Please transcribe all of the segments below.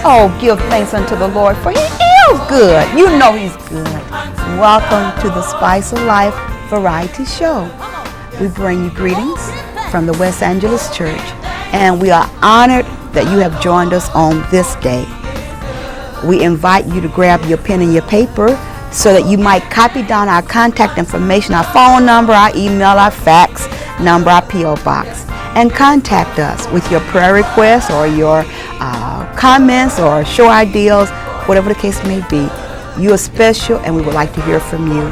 Oh, give thanks unto the Lord, for He is good. You know He's good. Welcome to the Spice of Life variety show. We bring you greetings from the West Angeles Church, and we are honored that you have joined us on this day. We invite you to grab your pen and your paper so that you might copy down our contact information, our phone number, our email, our fax number, our P.O. box, and contact us with your prayer requests or your comments or show ideas, whatever the case may be. You are special, and we would like to hear from you.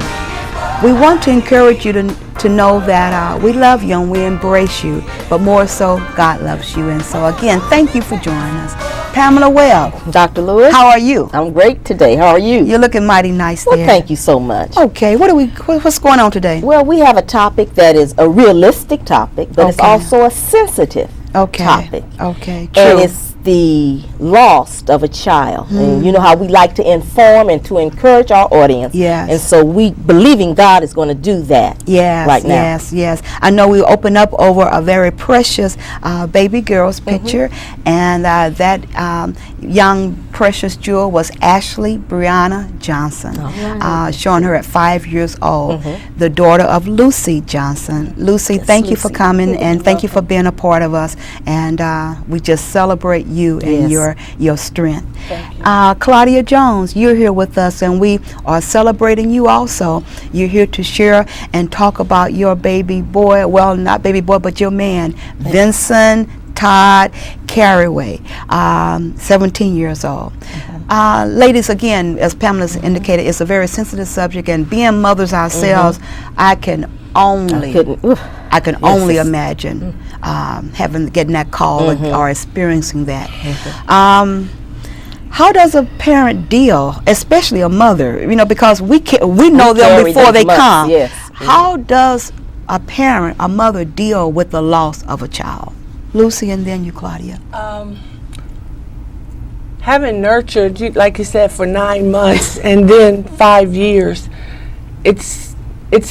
We want to encourage you to know that we love you and we embrace you, but more so, God loves you. And so again, thank you for joining us. Pamela Webb. Dr. Lewis. How are you? I'm great today. How are you? You're looking mighty nice there. Well, thank you so much. Okay, what's going on today? Well, we have a topic that is a realistic topic, but it's also a sensitive topic. Okay, true. And it's the loss of a child. And you know how we like to inform and to encourage our audience. Yes. And so we believing God is going to do that right now. Yes. I know we opened up over a very precious baby girl's picture, and that young precious jewel was Ashley Brianna Johnson, showing her at 5 years old, the daughter of Lucy Johnson. Lucy, thank you for coming, and thank you for being a part of us, and we just celebrate you and your strength. Claudia Jones, you're here with us, and we are celebrating you also. You're here to share and talk about your baby boy, well, not baby boy, but your man, Vincent Todd Carraway, 17 years old. Ladies, again, as Pamela's indicated, it's a very sensitive subject, and being mothers ourselves, I can only imagine getting that call or experiencing that. How does a parent deal, especially a mother? You know, because we know them before they come. Yes. How does a mother deal with the loss of a child? Lucy, and then you, Claudia. Having nurtured, like you said, for 9 months and then 5 years, it's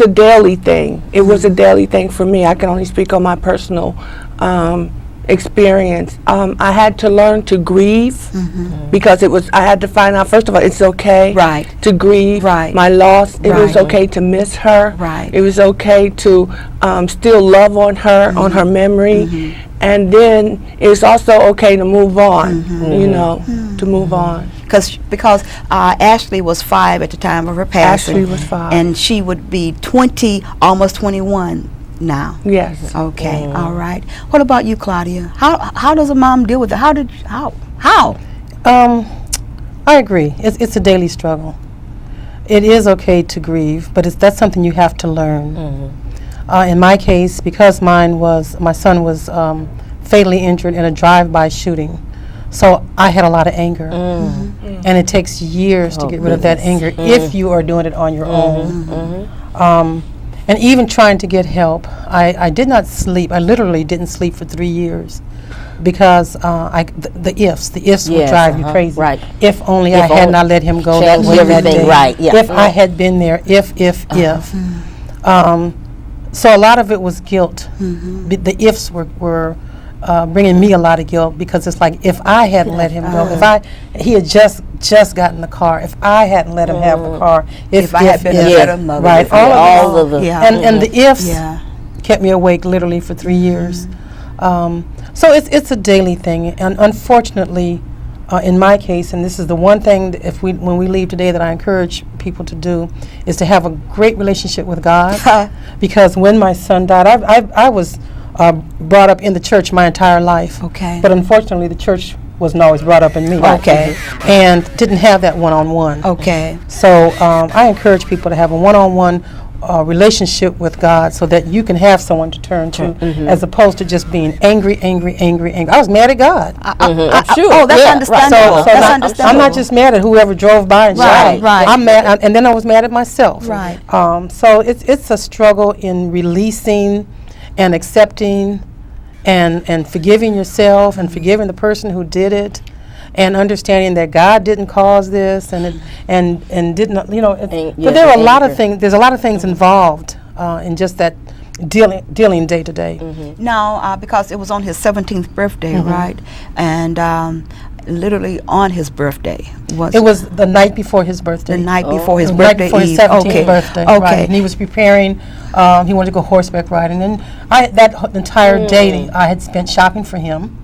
a daily thing. It was a daily thing for me. I can only speak on my personal experience. I had to learn to grieve because I had to find out, first of all, it's okay to grieve my loss. It was okay to miss her. It was okay to still love on her, on her memory. And then it's also okay to move on, you know, to move on. Because Ashley was 5 at the time of her passing. Ashley was 5. And she would be 20, almost 21 now. Yes. Okay, all right. What about you, Claudia? How does a mom deal with it? How? I agree. It's a daily struggle. It is okay to grieve, but that's something you have to learn. In my case, because my son was fatally injured in a drive-by shooting, so I had a lot of anger. And it takes years to get rid of that anger if you are doing it on your own. And even trying to get help, I did not sleep. I literally didn't sleep for 3 years because the ifs would drive you crazy. If only I had not let him go that way that day. If I had been there, if. So a lot of it was guilt. The ifs were bringing me a lot of guilt, because it's like, if I hadn't let him go, he had just gotten the car, if I hadn't let him have the car, if I had been a better mother, all of the and the ifs kept me awake literally for 3 years. So it's a daily thing, and unfortunately, in my case, and this is the one thing that when we leave today that I encourage people to do, is to have a great relationship with God. Because when my son died, I was brought up in the church my entire life. But unfortunately, the church wasn't always brought up in me. And didn't have that one-on-one. So I encourage people to have a one-on-one relationship with God so that you can have someone to turn to, as opposed to just being angry. I was mad at God. I'm sure. Oh, that's understandable. So That's I'm understandable. not just mad at whoever drove by and shot. Right. I'm mad, and then I was mad at myself. Right. So it's a struggle in releasing and accepting and forgiving yourself and forgiving the person who did it, and understanding that God didn't cause this and didn't, but there are a lot of things. There's a lot of things involved in just that dealing day to day. Now, because it was on his 17th birthday, right? And literally on his birthday it was the night before his birthday. The night before his Right birthday before his eve. 17th birthday. Okay. Right. And he was preparing. He wanted to go horseback riding, and that entire day I had spent shopping for him,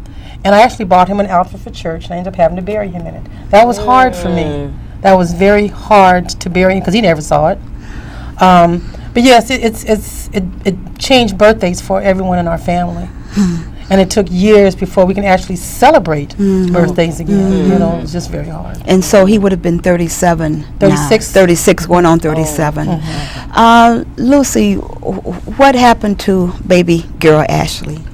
and I actually bought him an outfit for church, and I ended up having to bury him in it. That was hard for me. That was very hard to bury him because he never saw it. But yes, it changed birthdays for everyone in our family. And it took years before we can actually celebrate birthdays again. It was just very hard. And so he would have been 37 36. now. 36, going on 37. Lucy, what happened to baby girl Ashley?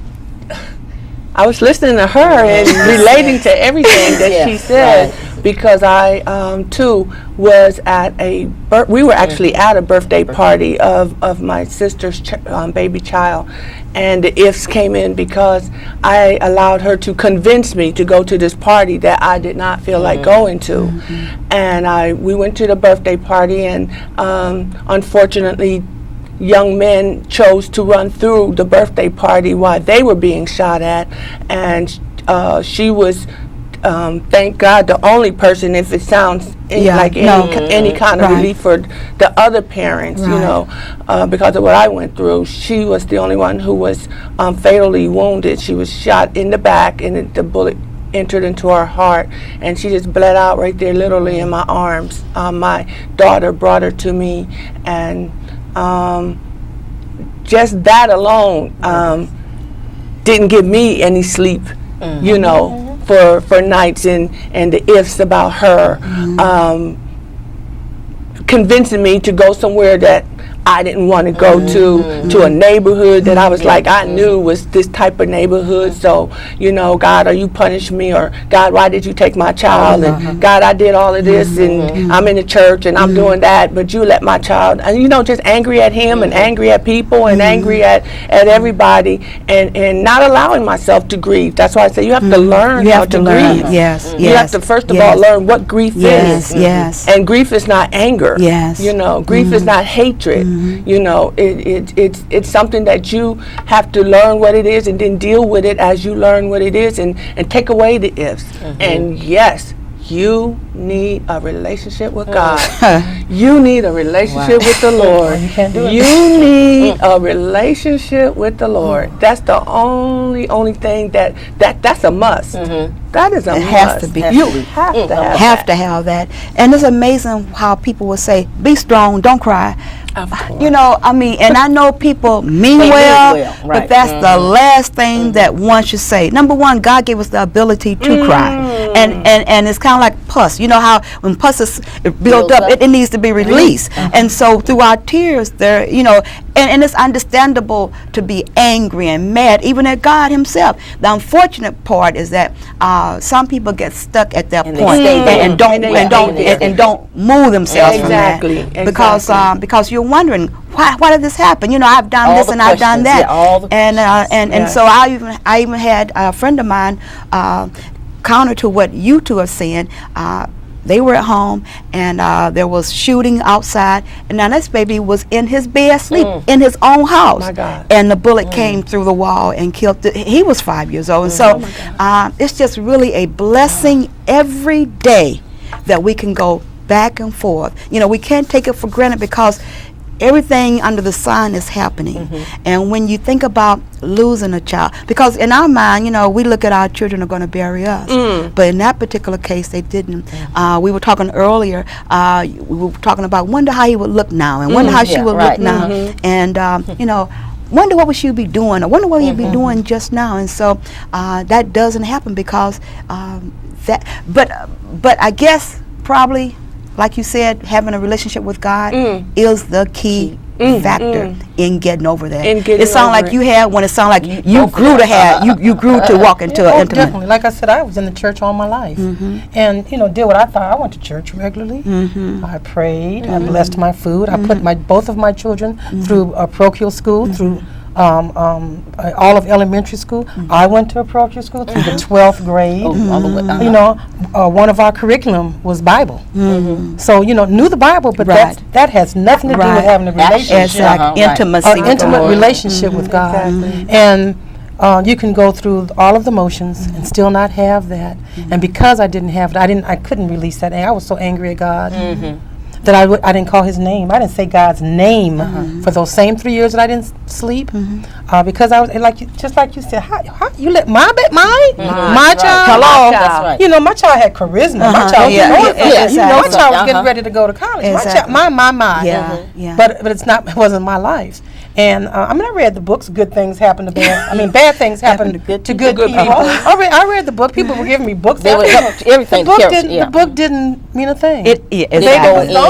I was listening to her and relating to everything that she said, because I too was at we were actually at a birthday party of my sister's baby child, and the ifs came in because I allowed her to convince me to go to this party that I did not feel like going to. And we went to the birthday party, and unfortunately young men chose to run through the birthday party while they were being shot at, and she was, thank God, the only person, if it sounds any kind of relief for the other parents, because of what I went through. She was the only one who was fatally wounded. She was shot in the back, and the bullet entered into her heart, and she just bled out right there, literally in my arms. My daughter brought her to me, and just that alone didn't give me any sleep, for nights, and the ifs about her, convincing me to go somewhere that I didn't want to go to a neighborhood that I was like, I knew was this type of neighborhood. So, God, are you punishing me? Or God, why did you take my child? And God, I did all of this, and I'm in the church and I'm doing that, but you let my child, and just angry at him and angry at people and angry at everybody, and not allowing myself to grieve. That's why I say you have to learn how to grieve. Yes. You have to first of all learn what grief is. Yes. And grief is not anger. Yes. Grief is not hatred. It's something that you have to learn what it is, and then deal with it as you learn what it is, and take away the ifs. And yes, you need a relationship with God. You need a relationship with the Lord. You can't do it. You need a relationship with the Lord. That's the only thing that's a must. That is a must. It has to be. You have to have that. And it's amazing how people will say, be strong, don't cry. Of course. And I know people mean well, right. but that's the last thing that one should say. Number one, God gave us the ability to cry. And it's kind of like pus. You know how when pus is built up, it needs to be released. And so through our tears, and it's understandable to be angry and mad, even at God himself. The unfortunate part is that some people get stuck at that point and don't move themselves from that. Because you're wondering, why did this happen? I've done this and I've done that. And so I even had a friend of mine, counter to what you two are saying. They were at home, and there was shooting outside, and now this baby was in his bed asleep in his own house. My God. And the bullet came through the wall and killed he was 5 years old. And so it's just really a blessing every day that we can go back and forth. We can't take it for granted because everything under the sun is happening. And when you think about losing a child, because in our mind, we look at our children are going to bury us, but in that particular case they didn't. We were talking earlier, we were talking about wonder how he would look now, and wonder how she would look now, and wonder what would she be doing, or wonder what he'd be doing just now. And so that doesn't happen because but I guess probably, like you said, having a relationship with God is the key factor in getting over that. It sounded like you had when it sounded like you grew to have you grew to walk into an intimate. Definitely. Like I said, I was in the church all my life, and did what I thought. I went to church regularly. I prayed. I blessed my food. I put both of my children through a parochial school, through all of elementary school. I went to a parochial school through the 12th grade. All the way. One of our curriculum was Bible. So knew the Bible, but that has nothing to do with having a relationship. Intimacy, an intimate relationship with God. And you can go through all of the motions and still not have that. And because I didn't have it, I couldn't release that anger. I was so angry at God. That I didn't call his name. I didn't say God's name for those same 3 years that I didn't sleep, because I was just like you said. How you let my child? Hello. That's right. My child had charisma. My child my child was getting ready to go to college. My. But it wasn't my life. And I read the books. Good things happen to bad. Bad things happen to good people. I read the book. People were giving me books. They would help everything. The book didn't mean a thing.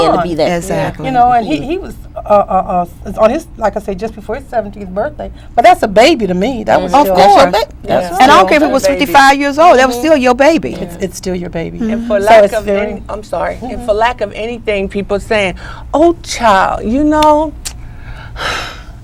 To be that. Exactly. And he was on his, like I say, just before his 17th birthday. But that's a baby to me. That was of still, course. And I don't care if it was 55 years old. That was still your baby. It's still your baby. And for lack of and for lack of anything, people saying, "Oh, child,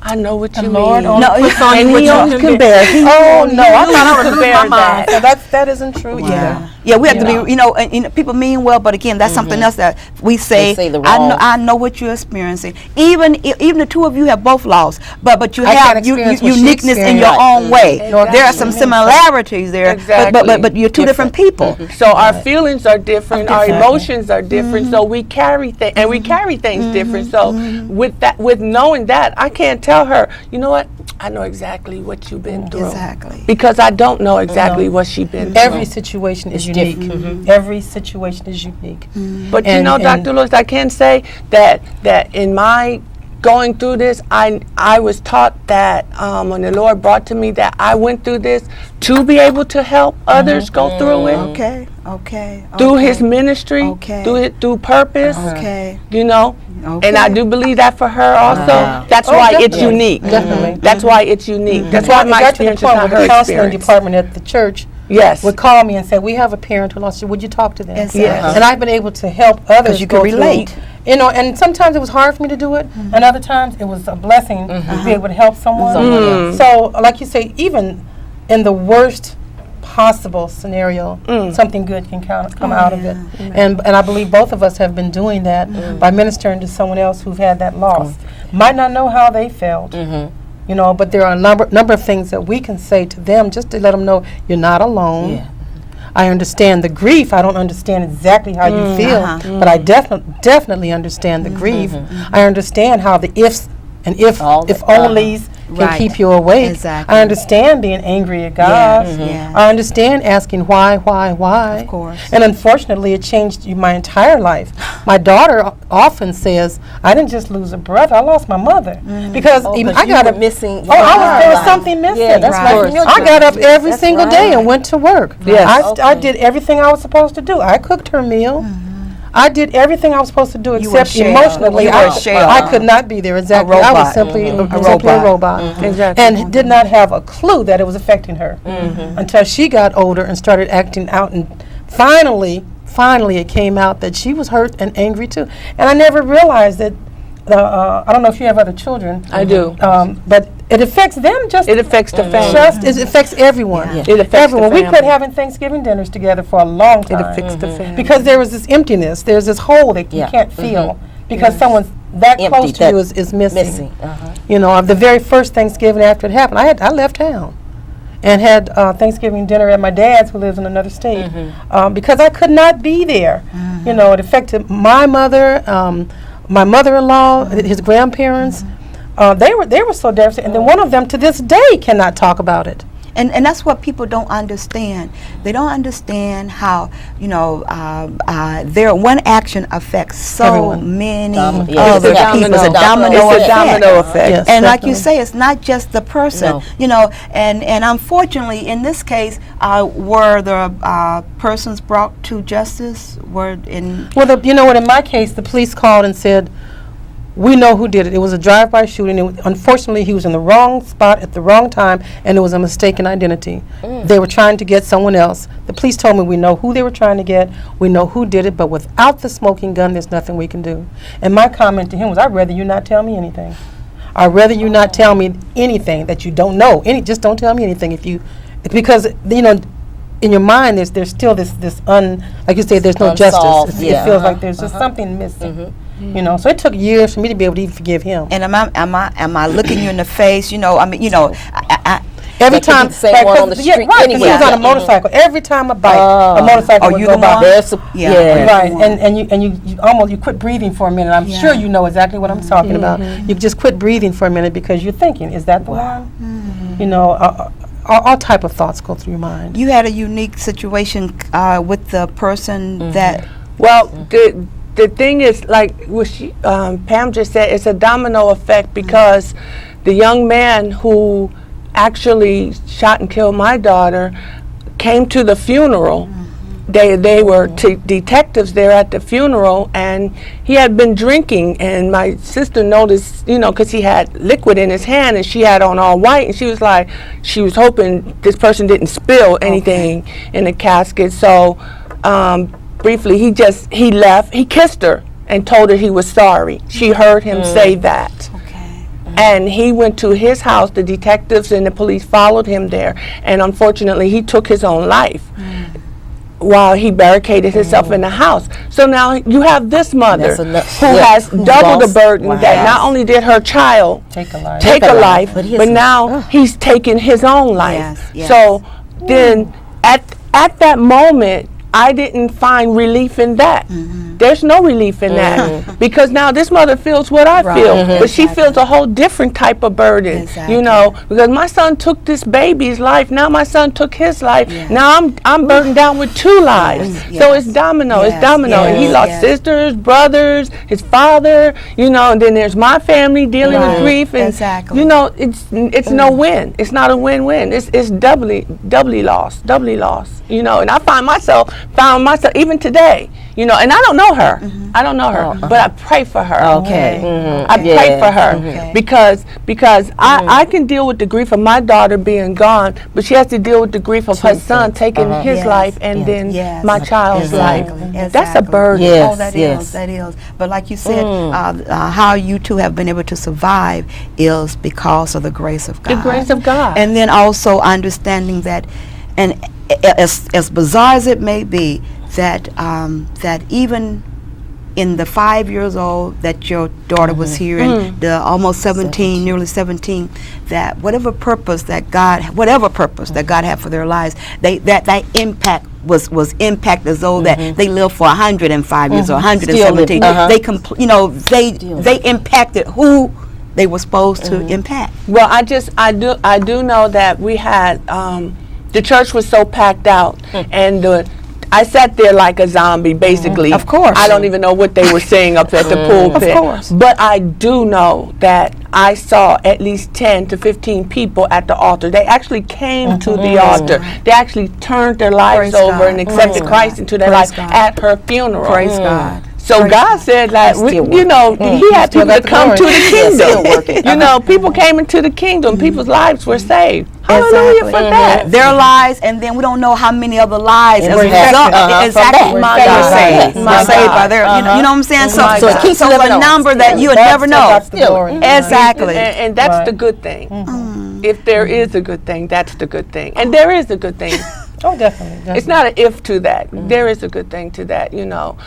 I know what you mean." No, and he only can bear. I thought I would bear that. So that isn't true either. Yeah, we have to be, and people mean well, but again, that's something else that we say. I know what you're experiencing. Even the two of you have both lost, but you have uniqueness in your own way. There are some similarities there, but you're two different people. So our feelings are different, our emotions are different. So we carry things, and we carry things different. So with knowing that, I can't tell her, you know what? I know exactly what you've been through. Exactly. Because I don't know exactly what she's been through. Every situation is unique. Every situation is unique. But Dr. Lewis, I can say that in my going through this, I was taught that when the Lord brought to me that I went through this to be able to help others go through it. Okay. Through his ministry, through purpose. And I do believe that for her also. That's why it's unique. Definitely. That's why it's unique. That's why my experience is not her the counseling experience. department at the church would call me and say, "We have a parent who lost you. Would you talk to them?" Yes. And I've been able to help others. Because you can relate. And sometimes it was hard for me to do it, and other times it was a blessing to be able to help someone. So, like you say, even in the worst possible scenario, something good can come out of it. And I believe both of us have been doing that by ministering to someone else who've had that loss. Might not know how they felt, but there are a number of things that we can say to them just to let them know you're not alone. I understand the grief. I don't understand exactly how you feel, but I definitely understand the grief. I understand how the ifs and if onlys can keep you awake. Exactly. I understand being angry at God. I understand asking why. Of course. And unfortunately, it changed my entire life. My daughter often says, "I didn't just lose a brother, I lost my mother." Because I got missing. there was something missing. Yeah, that's right. I got up every single day and went to work. I did everything I was supposed to do. I cooked her meal. I did everything I was supposed to do except emotionally. I could not be there. Exactly. I was simply a robot. Exactly. And did not have a clue that it was affecting her until she got older and started acting out. And finally it came out that she was hurt and angry too. And I never realized that. I don't know if you have other children. I do. But it affects them just. It affects the family. It affects everyone. It affects everyone. the We family. quit having Thanksgiving dinners together for a long time. It affects the family. Because there was this emptiness. There's this hole that you can't feel because someone's that close to you is missing. The very first Thanksgiving after it happened, I left town and had Thanksgiving dinner at my dad's, who lives in another state, because I could not be there. It affected my mother, my mother-in-law, his grandparents. They were so devastated, and then one of them to this day cannot talk about it. And that's what people don't understand. They don't understand how, their one action affects so many other people. It's a domino effect. Yes, and like you say, it's not just the person, and unfortunately in this case, were the persons brought to justice? In my case, the police called and said, we know who did it. It was a drive-by shooting. Unfortunately, he was in the wrong spot at the wrong time, and it was a mistaken identity. They were trying to get someone else. The police told me we know who they were trying to get, we know who did it, but without the smoking gun, there's nothing we can do. And my comment to him was, I'd rather you not tell me anything. I'd rather you not tell me anything that you don't know. Just don't tell me anything because, you know, in your mind, there's still this like you say, there's no Unsolved, justice. It feels like there's just something missing. You know, so it took years for me to be able to even forgive him. And am I looking you in the face? You know, I mean, you know, every time, same one on the street anyway. He was on a motorcycle. Every time a bike, a motorcycle would go by. Right, and you almost quit breathing for a minute. I'm sure you know exactly what I'm talking about. You just quit breathing for a minute because you're thinking, is that the one? You know, all type of thoughts go through your mind. You had a unique situation with the person that. Well, the thing is, like what Pam just said, it's a domino effect because the young man who actually shot and killed my daughter came to the funeral. They were detectives there at the funeral, and he had been drinking, and my sister noticed, you know, because he had liquid in his hand and she had on all white, and she was hoping this person didn't spill anything in the casket. So briefly, he left. He kissed her and told her he was sorry. She heard him say that. And he went to his house. The detectives and the police followed him there, and unfortunately, he took his own life while he barricaded himself in the house. So now you have this mother who has double the burden that not only did her child take a life, but now he's taken his own life. So then at that moment, I didn't find relief in that. There's no relief in that because now this mother feels what I feel, but she feels a whole different type of burden, you know, because my son took this baby's life. Now my son took his life. Now I'm burdened down with 2 lives. So it's domino, and he lost sisters, brothers, his father, you know, and then there's my family dealing with grief, and you know, it's no win. It's not a win-win. It's doubly lost, you know. And I found myself even today, you know, and I don't know her. I don't know her, but I pray for her. I pray for her because I can deal with the grief of my daughter being gone, but she has to deal with the grief of her son taking his life and then my child's life. That's a burden. Oh, that is. But like you said, how you two have been able to survive is because of the grace of God. The grace of God. And then also understanding that, and as bizarre as it may be, that that even in the 5 years old that your daughter was here, and the almost 17, nearly 17, that whatever purpose that God had for their lives, that impact was impact as though that they lived for 105 years or 117. They impacted who they were supposed to impact. Well, I do know that we had the church was so packed out, and I sat there like a zombie, basically. Of course. I don't even know what they were saying up at the pulpit. Of course. But I do know that I saw at least 10 to 15 people at the altar. They actually came to the altar. They actually turned their lives over and accepted Christ into their life at her funeral. Praise God. So God said, like, you know, He had people to come to the kingdom. You know, people came into the kingdom. People's lives were saved. Hallelujah for that. Their lives, and then we don't know how many other lives as a result were saved by their. You know what I'm saying? So it keeps a number that you would never know. Exactly. And that's the good thing. If there is a good thing, that's the good thing. And there is a good thing. Oh, definitely. It's not an if to that. There is a good thing to that, you know.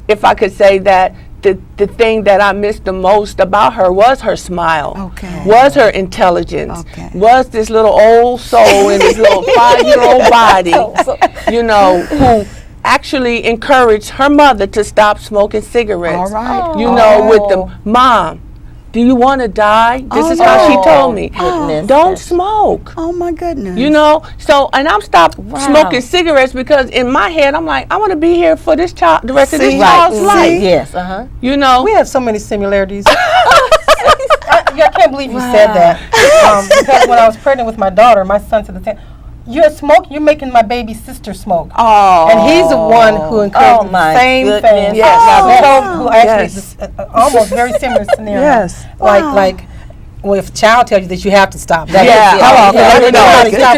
If I could say that the thing that I missed the most about her was her smile, was her intelligence, was this little old soul in this little 5-year-old body, you know, who actually encouraged her mother to stop smoking cigarettes. You know, with the mom. Do you want to die? This is how she told me. Don't smoke. Oh my goodness. You know, so, and I'm stopped smoking cigarettes because in my head I'm like, I want to be here for this child, the rest of this child's life. Yes, You know, we have so many similarities. I can't believe you said that. Because when I was pregnant with my daughter, my son said the same. you're smoking. You're making my baby sister smoke. Oh. And he's the one who encouraged the same thing. Yes. Who actually almost very similar scenario. Yes. Like. Well, if a child tells you that you have to stop, that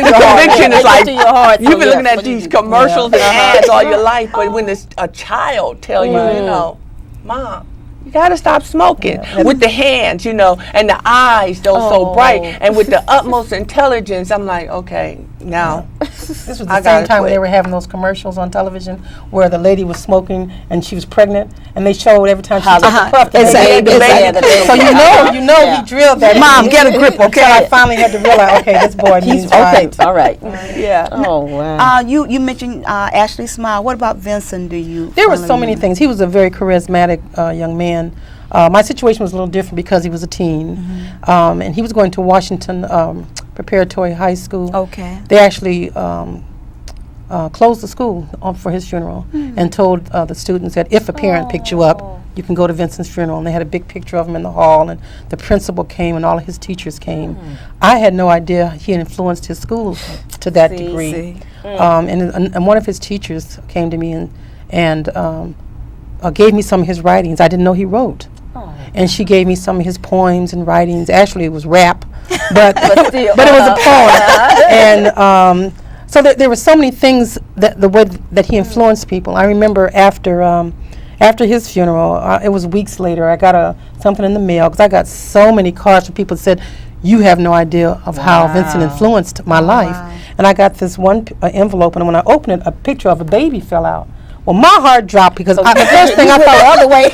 the conviction is like, you've been looking at these commercials and ads all your life, but when a child tell you, you know, Mom, you got to stop smoking, with the hands, you know, and the eyes, those so bright, and with the utmost intelligence, I'm like, okay, now. This was the same time when they were having those commercials on television where the lady was smoking and she was pregnant, and they showed every time she took a puff. So you know he drilled that. Mom, get a grip, okay? Until I finally had to realize, okay, this boy needs okay, all right. Yeah. Oh, wow. You mentioned Ashley Smile. What about Vincent? There were so many things. He was a very charismatic young man. My situation was a little different because he was a teen, and he was going to Washington Preparatory High School. Okay. They actually closed the school for his funeral and told the students that if a parent picked you up, you can go to Vincent's funeral. And they had a big picture of him in the hall, and the principal came and all of his teachers came. I had no idea he had influenced his school to that degree. And one of his teachers came to me and gave me some of his writings. I didn't know he wrote. And she gave me some of his poems and writings. Actually, it was rap, but it was a poem. And so there were so many things that the way that he influenced people. I remember after his funeral, it was weeks later, I got something in the mail because I got so many cards from people that said, "You have no idea of how Vincent influenced my life." And I got this one envelope, and when I opened it, a picture of a baby fell out. Well, my heart dropped because the first thing I thought the other way.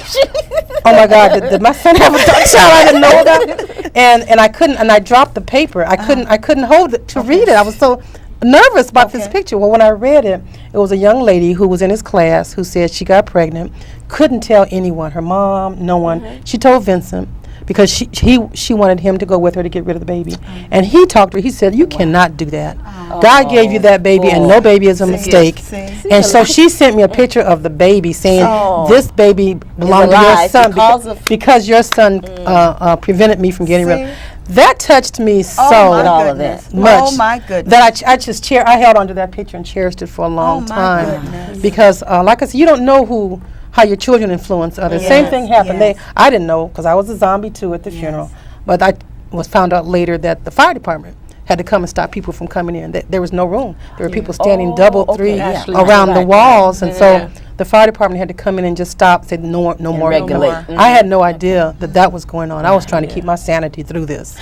Oh my God! Did my son have a child I didn't know about? And I couldn't. And I dropped the paper. I couldn't hold it to read it. I was so nervous about this picture. Well, when I read it, it was a young lady who was in his class who said she got pregnant, couldn't tell anyone, her mom, no one. She told Vincent because she wanted him to go with her to get rid of the baby. And he talked to her. He said, "You cannot do that. God gave you that baby, and no baby is a mistake." And so she sent me a picture of the baby saying, "This baby belonged to your son because your son prevented me from getting rid of it." That touched me so much. Oh my goodness! That I held onto that picture and cherished it for a long time because, like I said, you don't know how your children influence others. Same thing happened. I didn't know because I was a zombie too at the funeral, but I found out later that the fire department had to come and stop people from coming in. There was no room. There were people standing double, three around the walls, and so the fire department had to come in and just stop, say no more. Regulate. I had no idea that was going on. I was trying to keep my sanity through this.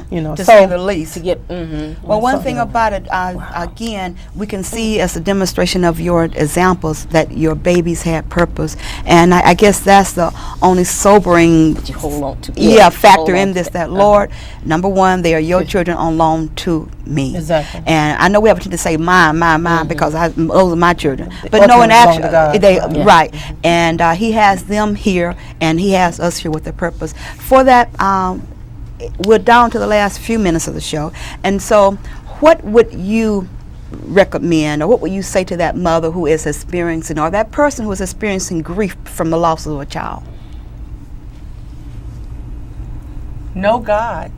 You know, to say the least. To get. Well, one thing about it, again, we can see as a demonstration of your examples that your babies had purpose, and I guess that's the only sobering That you hold on to. factor in this. That Lord, number one, they are your children on loan to me. Exactly. And I know we have to say mine, because those are my children. But no, in actual, right. And he has them here, and he has us here with a purpose. For that, we're down to the last few minutes of the show. And so, what would you recommend, or what would you say to that mother who is experiencing, or that person who is experiencing grief from the loss of a child? Know God.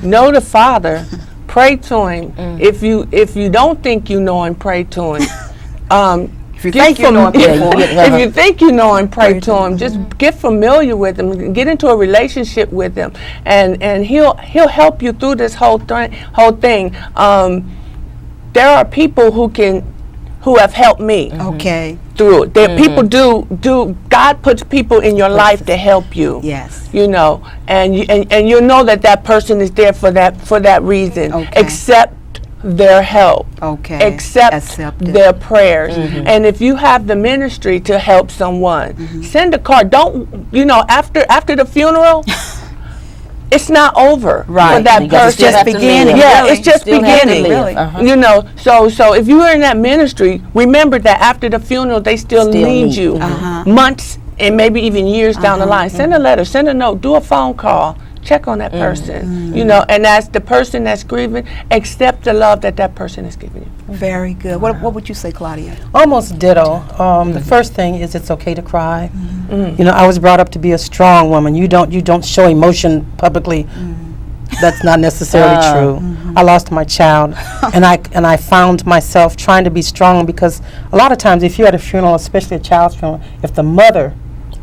Know the Father. Pray to Him. If you don't think you know Him, pray to Him. If you think you know Him, pray to Him. Just get familiar with Him. Get into a relationship with Him, and He'll help you through this whole thing. There are people who have helped me. Through it. There people do. God puts people in your life to help you. Yes. You know, and you know that person is there for that reason. Accept their help. Accept their prayers. And if you have the ministry to help someone, send a card. Don't, after the funeral, it's not over for that person. It's just beginning. It's just beginning. You know, so if you are in that ministry, remember that after the funeral, they still need you. Months and maybe even years down the line. Send a letter, send a note, do a phone call. Check on that person, and as the person that's grieving, accept the love that person is giving you. Very good. What would you say, Claudia? Almost ditto. The first thing is it's okay to cry. You know, I was brought up to be a strong woman. You don't show emotion publicly. That's not necessarily true. I lost my child, and I found myself trying to be strong, because a lot of times if you're at a funeral, especially a child's funeral, if the mother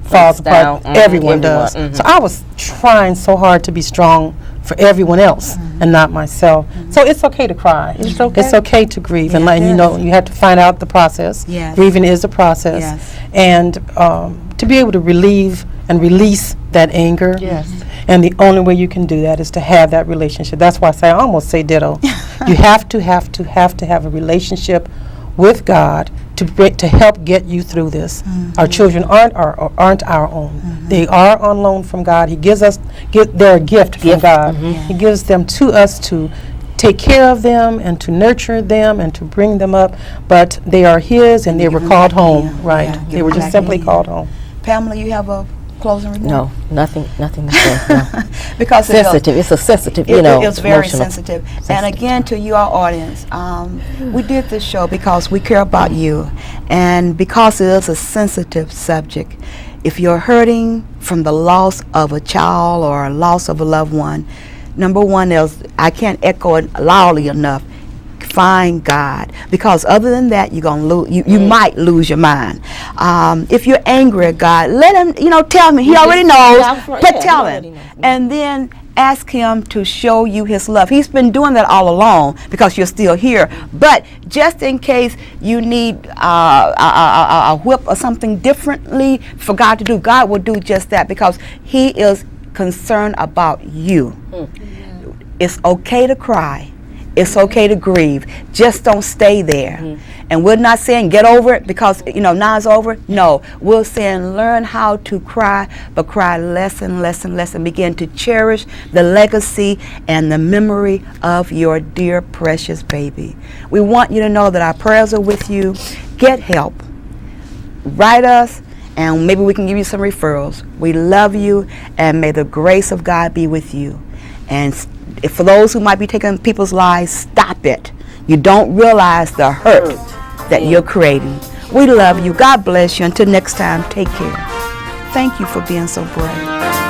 falls apart, everyone does. So I was trying so hard to be strong for everyone else and not myself. So it's okay to cry. It's okay to grieve, and you know, you have to find out the process. Grieving is a process, and to be able to relieve and release that anger. And the only way you can do that is to have that relationship. That's why I almost say ditto. You have to have a relationship with God to help get you through this. Our children aren't our own. They are on loan from God. He gives us, they're a gift from God. He gives them to us to take care of them and to nurture them and to bring them up, but they are His, and they were called home, right? They were just simply called home. Pamela, you have a closing remark? No, nothing to say. No. Because sensitive. It's a sensitive, you know, it's very sensitive. And again, to you, our audience, we did this show because we care about you, and because it is a sensitive subject. If you're hurting from the loss of a child or a loss of a loved one, number one is, I can't echo it loudly enough, find God, because other than that, you're gonna lose. You might lose your mind. If you're angry at God, let Him, tell me. He already knows, but tell Him, and then ask Him to show you His love. He's been doing that all along because you're still here. But just in case you need a whip or something differently for God to do, God will do just that, because He is concerned about you. It's okay to cry. It's okay to grieve. Just don't stay there. And we're not saying get over it because, now it's over. No, we're saying learn how to cry, but cry less and less and less, and begin to cherish the legacy and the memory of your dear, precious baby. We want you to know that our prayers are with you. Get help. Write us, and maybe we can give you some referrals. We love you, and may the grace of God be with you. And for those who might be taking people's lives, stop it. You don't realize the hurt that you're creating. We love you. God bless you. Until next time, take care. Thank you for being so brave.